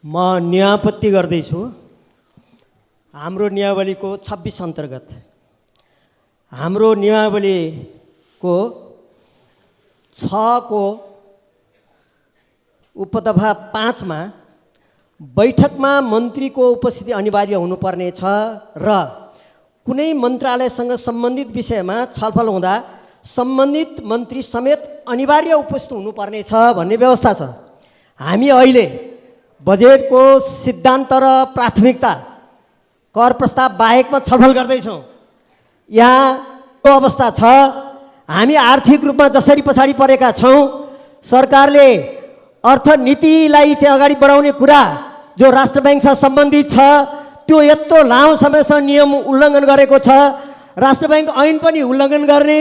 म नियापत्ति गर्दैछु। हाम्रो नियमावलीको 26 अन्तर्गत हाम्रो नियमावलीको 6 को उपदफा 5 मा बैठकमा मन्त्रीको उपस्थिति अनिवार्य हुनुपर्ने छ र कुनै मन्त्रालयसँग सम्बन्धित विषयमा छलफल हुँदा सम्बन्धित मन्त्री समेत अनिवार्य उपस्थित हुनुपर्ने छ भन्ने व्यवस्था छ। हामी अहिले बजेटको सिद्धान्त र प्राथमिकता कर प्रस्ताव बाहेकमा छलफल गर्दैछौँ। यहाँ को अवस्था छ, हामी आर्थिक रूपमा जसरी पछाडि परेका छौँ, सरकारले अर्थनीतिलाई चाहिँ अगाडि बढाउने कुरा जो राष्ट्र ब्याङ्कसँग सम्बन्धित छ त्यो यत्रो लामो समयसम्म नियम उल्लङ्घन गरेको छ। राष्ट्र ब्याङ्क ऐन पनि उल्लङ्घन गर्ने,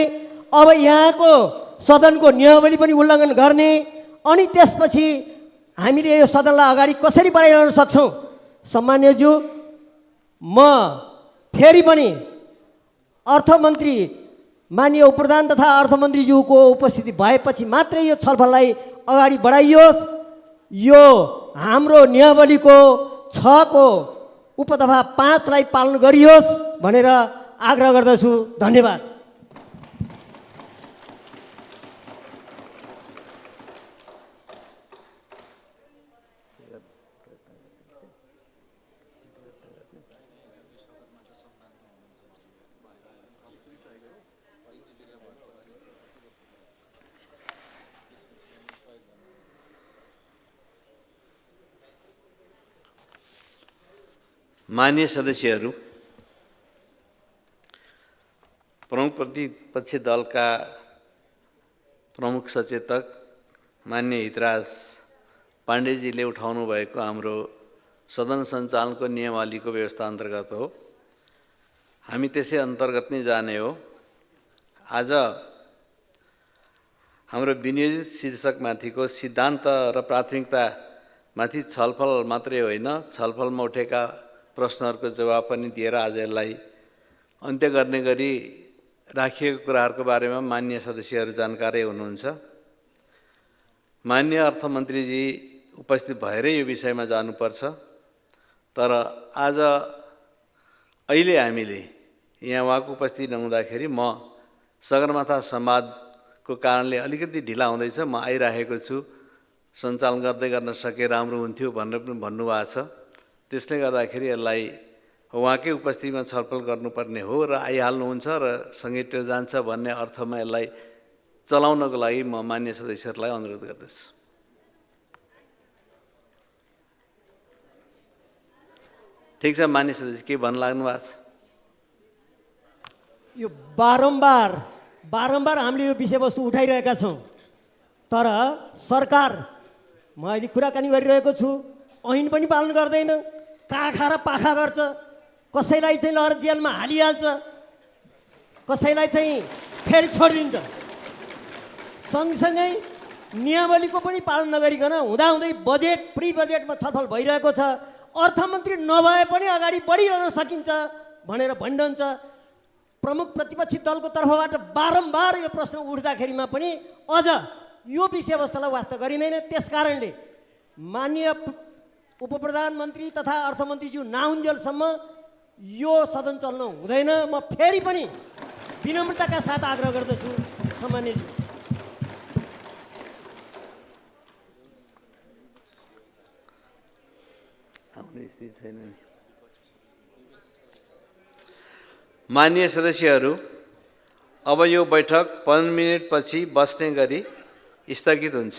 अब यहाँको सदनको नियमावली पनि उल्लङ्घन गर्ने, अनि त्यसपछि हामीले यो सदनलाई अगाडि कसरी बढाइरहन सक्छौँ? सम्मान्यज्यू, म फेरि पनि अर्थमन्त्री माननीय उपप्रधान तथा अर्थमन्त्रीज्यूको उपस्थिति भएपछि मात्रै यो छलफललाई अगाडि बढाइयोस्। यो हाम्रो नियमावलीको 6 को उपदफा 5 लाई पालन गरियोस् भनेर आग्रह गर्दछु। धन्यवाद। माननीय सदस्यहरू, प्रमुख प्रतिपक्षी दलका प्रमुख सचेतक माननीय हितराज पाण्डेजीले उठाउनु भएको हाम्रो सदन सञ्चालनको नियमावलीको व्यवस्था अन्तर्गत हो। हामी त्यसै अन्तर्गत नै जाने हो। आज हाम्रो विनियोजित शीर्षकमाथिको सिद्धान्त र प्राथमिकतामाथि छलफल मात्रै होइन, छलफलमा उठेका प्रश्नहरूको जवाब पनि दिएर आज यसलाई अन्त्य गर्ने गरी राखिएको कुराहरूको बारेमा माननीय सदस्यहरू जानकारै हुनुहुन्छ। माननीय अर्थमन्त्रीजी उपस्थित भएरै यो विषयमा जानुपर्छ, तर आज अहिले हामीले यहाँ उहाँको उपस्थिति नहुँदाखेरि म सगरमाथा संवादको कारणले अलिकति ढिला हुँदैछ, म आइरहेको छु, सञ्चालन गर्दै गर्न सके राम्रो हुन्थ्यो भनेर पनि भन्नुभएको छ। त्यसले गर्दाखेरि यसलाई उहाँकै उपस्थितिमा छलफल गर्नुपर्ने हो र आइहाल्नुहुन्छ र सङ्गठित जान्छ भन्ने अर्थमा यसलाई चलाउनको लागि म मान्य सदस्यहरूलाई अनुरोध गर्दछु। ठिक छ, मान्य सदस्य के भन्न लाग्नु भएको छ? यो बारम्बार हामीले यो विषयवस्तु उठाइरहेका छौँ, तर सरकार, म अहिले कुराकानी गरिरहेको छु, ऐन पनि पालन गर्दैन, काखा र पाखा गर्छ, कसैलाई चाहिँ लहर जेलमा हालिहाल्छ, कसैलाई चाहिँ फेरि छोडिदिन्छ। सँगसँगै नियमावलीको पनि पालन नगरिकन हुँदाहुँदै प्री बजेटमा छलफल भइरहेको छ। अर्थमन्त्री नभए पनि अगाडि बढिरहन सकिन्छ भनेर भनिरहन्छ। प्रमुख प्रतिपक्षी दलको तर्फबाट बारम्बार यो प्रश्न उठ्दाखेरिमा पनि अझ यो विषयवस्तुलाई वास्ता गरिँदैन। त्यसकारणले माननीय उपप्रधानमन्त्री तथा अर्थमन्त्रीज्यू नआउन्जेलसम्म यो सदन चल्न हुँदैन। म फेरि पनि विनम्रताका साथ आग्रह गर्दछु। सम्माननीय माननीय सदस्यहरू, अब यो बैठक 5 मिनेटपछि बस्ने गरी स्थगित हुन्छ।